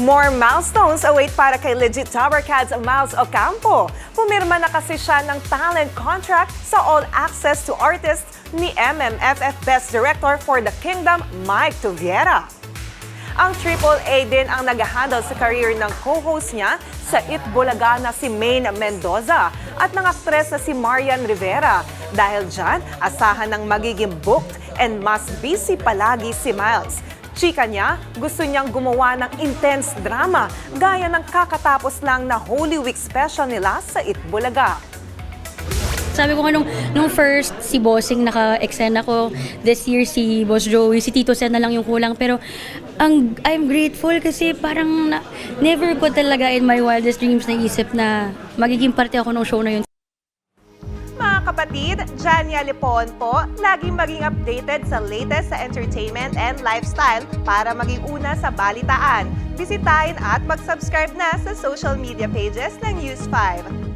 More milestones await para kay Legit Tower Cats Miles Ocampo. Pumirma na kasi siya ng talent contract sa All Access to Artists ni MMFF Best Director for the Kingdom, Mike Tuviera. Ang AAA din ang nag-handle sa career ng co-host niya sa It Bulaga na si Maine Mendoza at ng aktres na si Marian Rivera. Dahil dyan, asahan ng magiging booked and mas busy palagi si Miles. Chika niya, gusto niyang gumawa ng intense drama gaya ng kakatapos lang na Holy Week special nila sa It Bulaga. Sabi ko nga nung first, si Bossing naka-extend ako. This year, si Boss Joey, si Tito Sen na lang yung kulang. Pero I'm grateful kasi parang never ko talaga in my wildest dreams naisip na magiging parte ako ng show na yun. Mga kapatid, Jania Lipon po, laging maging updated sa latest sa entertainment and lifestyle para maging una sa balitaan. Bisitahin at mag-subscribe na sa social media pages ng News 5.